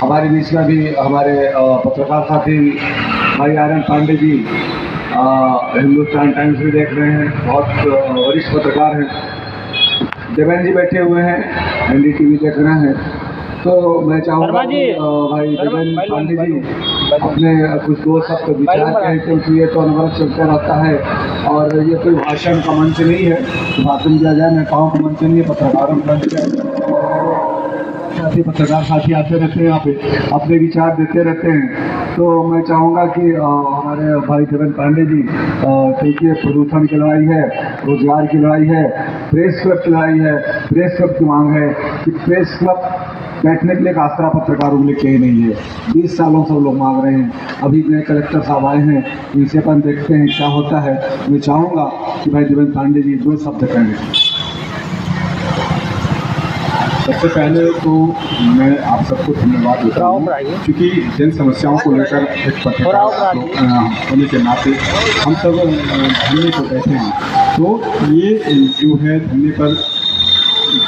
हमारे बीच में भी हमारे पत्रकार साथी भाई आर्यन पांडे जी हिंदुस्तान टाइम्स भी देख रहे हैं, बहुत वरिष्ठ पत्रकार हैं। देवेंद्र जी बैठे हुए हैं, एनडीटीवी देख रहे हैं। तो मैं चाहूँगा कि भाई देवेंद्र पांडे जी अपने कुछ दो शब्द विचार कहें, क्योंकि ये तो अनवरत चलता रहता है और ये कोई भाषण का मंच नहीं है, भाषण दिया जाए नेताओं का मंच नहीं है, पत्रकारों का मंच है। साथी पत्रकार साथी आते रहते हैं, यहाँ पे अपने विचार देते रहते हैं। तो मैं चाहूँगा कि हमारे भाई देवेंद्र पांडे जी, देखिए प्रदूषण की लड़ाई है, रोजगार की लड़ाई है, प्रेस क्लब की लड़ाई है। प्रेस क्लब की मांग है कि प्रेस क्लब बैठने के लिए एक आसरा पत्रकारों के लिए कहीं नहीं है। 20 सालों से लोग मांग रहे हैं। अभी नए कलेक्टर साहब आए हैं, इनसे अपन देखते हैं क्या होता है। मैं चाहूँगा कि भाई देवेंद्र पांडे जी दो शब्द कहें। सबसे पहले तो मैं आप सबको धन्यवाद देता हूँ, क्योंकि जन समस्याओं को लेकर एक पत्रकार होने के नाते हम सब धरने पर बैठे हैं। तो ये जो है धरने पर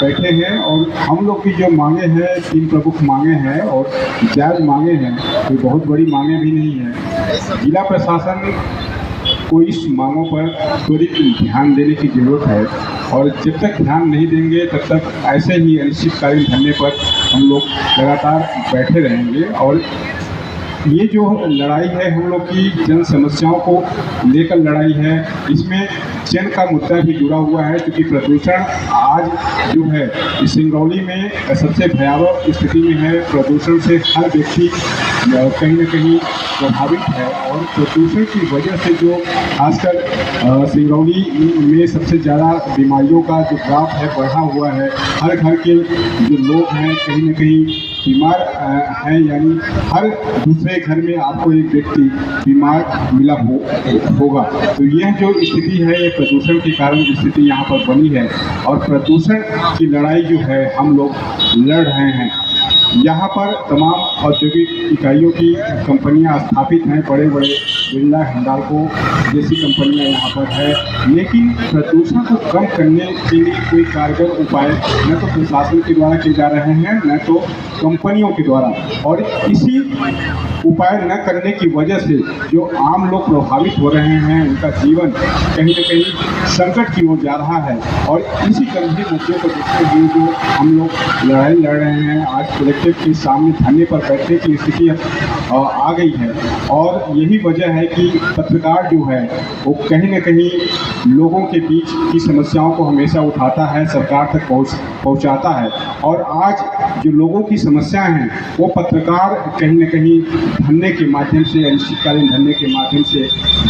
बैठे हैं और हम लोग की जो मांगे हैं, 3 प्रमुख मांगे हैं और जायज़ मांगे हैं, कोई बहुत बड़ी मांगे भी नहीं है। जिला प्रशासन को इस मांगों पर त्वरित ध्यान देने की ज़रूरत है और जब तक ध्यान नहीं देंगे तब तक ऐसे ही अनिश्चितकालीन धरने पर हम लोग लगातार बैठे रहेंगे। और ये जो लड़ाई है हम लोग की जन समस्याओं को लेकर लड़ाई है, इसमें जन का मुद्दा भी जुड़ा हुआ है, क्योंकि प्रदूषण आज जो है इस सिंगरौली में सबसे भयावह स्थिति में है। प्रदूषण से हर व्यक्ति कहीं न कहीं प्रभावित है और प्रदूषण की वजह से जो खासकर सिंगरौली में सबसे ज़्यादा बीमारियों का जो ग्राफ है बढ़ा हुआ है। हर घर के जो लोग हैं कहीं न कहीं बीमार हैं, यानी हर दूसरे घर में आपको एक व्यक्ति बीमार मिला होगा। तो यह जो स्थिति है ये प्रदूषण के कारण स्थिति यहाँ पर बनी है और प्रदूषण की लड़ाई जो है हम लोग लड़ रहे हैं। यहाँ पर तमाम औद्योगिक इकाइयों की कंपनियां स्थापित हैं, बड़े बड़े बिरला हिंडाल्को जैसी कंपनियां यहाँ पर है, लेकिन प्रदूषण को कम करने के लिए कोई कारगर उपाय न तो प्रशासन के द्वारा किए जा रहे हैं न तो कंपनियों के द्वारा। और इसी उपाय न करने की वजह से जो आम लोग प्रभावित हो रहे हैं, उनका जीवन कहीं न कहीं संकट की ओर जा रहा है। और इसी गंभीर मुद्दे को देखते हुए जो हम लोग लड़ाई लड़ रहे हैं, आज कलेक्टर के सामने धरने पर बैठने की स्थिति आ गई है। और यही वजह है कि पत्रकार जो है वो कहीं न कहीं लोगों के बीच की समस्याओं को हमेशा उठाता है, सरकार तक पहुंचाता है। और आज जो लोगों की समस्याएं हैं वो पत्रकार कहीं न कहीं धरने के माध्यम से, अनिश्चितकालीन धरने के माध्यम से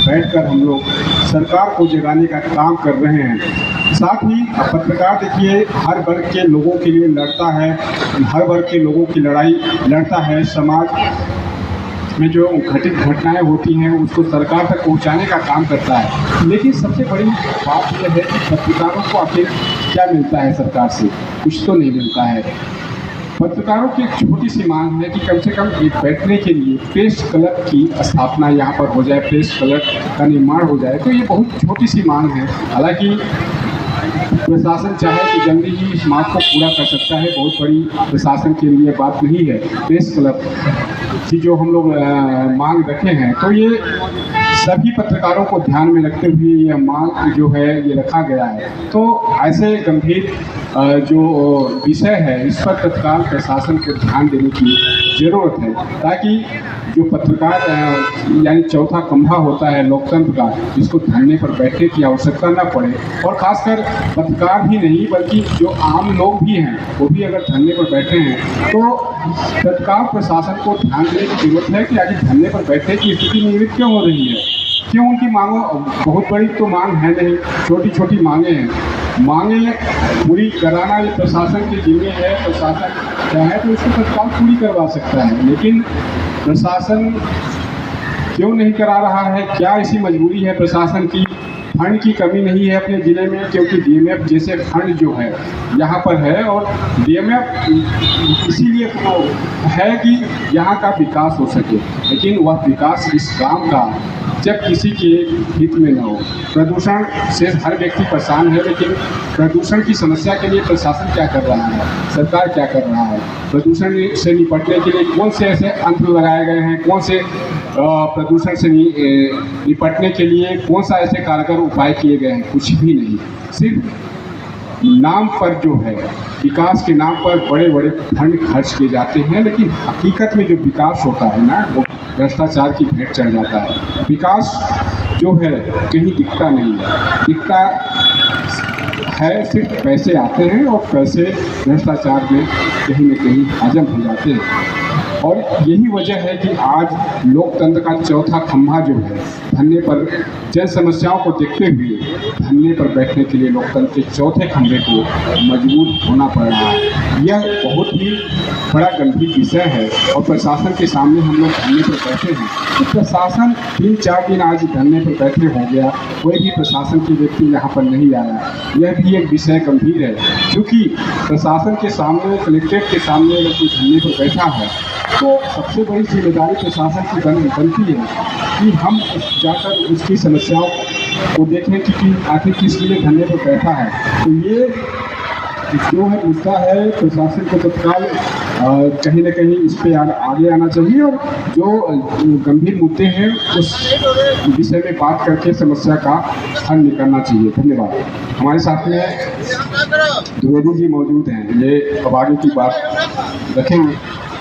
बैठकर हम लोग सरकार को जगाने का काम कर रहे हैं। साथ ही पत्रकार देखिए हर वर्ग के लोगों के लिए लड़ता है, हर वर्ग के लोगों की लड़ाई लड़ता है। समाज में जो घटित घटनाएं होती हैं उसको सरकार तक पहुंचाने का काम करता है। लेकिन सबसे बड़ी बात यह है कि पत्रकारों को आखिर क्या मिलता है सरकार से? कुछ तो नहीं मिलता है। पत्रकारों की एक छोटी सी मांग है कि कम से कम एक बैठने के लिए प्रेस क्लब की स्थापना यहाँ पर हो जाए, प्रेस क्लब का निर्माण हो जाए। तो ये बहुत छोटी सी मांग है, हालांकि प्रशासन चाहे तो जल्दी ही इस मांग को पूरा कर सकता है। बहुत बड़ी प्रशासन के लिए बात नहीं है। प्रेस क्लब की जो हम लोग मांग रखे हैं, तो ये सभी पत्रकारों को ध्यान में रखते हुए यह मांग जो है ये रखा गया है। तो ऐसे गंभीर जो विषय है इस पर तत्काल प्रशासन को ध्यान देने की ज़रूरत है, ताकि जो पत्रकार यानी चौथा खंभा होता है लोकतंत्र का, इसको धरने पर बैठने की आवश्यकता न पड़े। और ख़ासकर पत्रकार भी नहीं बल्कि जो आम लोग भी हैं वो भी अगर धरने पर बैठे हैं तो तत्काल प्रशासन को ध्यान देने की जरूरत है कि आगे धरने पर बैठने की स्थिति निर्मित क्यों हो रही है, क्यों उनकी मांगों, बहुत बड़ी तो मांग है नहीं, छोटी छोटी मांगे हैं। मांगे पूरी कराना ये प्रशासन की जिम्मे है। प्रशासन चाहे तो इसको तत्काल पूरी करवा सकता है, लेकिन प्रशासन क्यों नहीं करा रहा है? क्या ऐसी मजबूरी है प्रशासन की? फंड की कमी नहीं है अपने ज़िले में, क्योंकि डीएमएफ जैसे फंड जो है यहाँ पर है, और डीएमएफ इसीलिए है कि यहाँ का विकास हो सके, लेकिन वह विकास इस गांव का जब किसी के हित में न हो। प्रदूषण से हर व्यक्ति परेशान है, लेकिन प्रदूषण की समस्या के लिए प्रशासन क्या कर रहा है, सरकार क्या कर रहा है, प्रदूषण से निपटने के लिए कौन से ऐसे यंत्र लगाए गए हैं, कौन से प्रदूषण से निपटने के लिए कौन सा ऐसे कारगर उपाय किए गए हैं? कुछ भी नहीं। सिर्फ नाम पर जो है, विकास के नाम पर बड़े बड़े फंड खर्च किए जाते हैं, लेकिन हकीकत में जो विकास होता है ना, वो भ्रष्टाचार की भेंट चढ़ जाता है। विकास जो है कहीं दिखता नहीं है, दिखता है सिर्फ पैसे आते हैं, और पैसे भ्रष्टाचार में कहीं न कहीं हजम हो जाते हैं। और यही वजह है कि आज लोकतंत्र का चौथा खंभा जो है, धरने पर जन समस्याओं को देखते हुए धरने पर बैठने के लिए लोकतंत्र के चौथे खंभे को मजबूत होना पड़ रहा है। यह बहुत ही बड़ा गंभीर विषय है, और प्रशासन के सामने हम लोग धरने पर बैठे हैं। तो प्रशासन 3-4 दिन आज धरने पर बैठे हो गया, कोई भी प्रशासन के व्यक्ति यहाँ पर नहीं आया। यह भी एक विषय गंभीर है, क्योंकि प्रशासन के सामने, कलेक्ट्रेट के सामने अगर कोई धरने पर बैठा है, तो सबसे बड़ी जिम्मेदारी प्रशासन की बनती है कि हम जाकर उसकी समस्याओं को देखें कि आखिर किस लिए धरने पर बैठा है। तो ये जो है मुद्दा है, प्रशासन को तत्काल कहीं न कहीं इस पे आगे आना चाहिए, और जो गंभीर मुद्दे हैं उस विषय में बात करके समस्या का हल निकालना चाहिए। धन्यवाद। हमारे साथ में द्विवेदी जी मौजूद हैं, ये अब आगे की बात रखेंगे।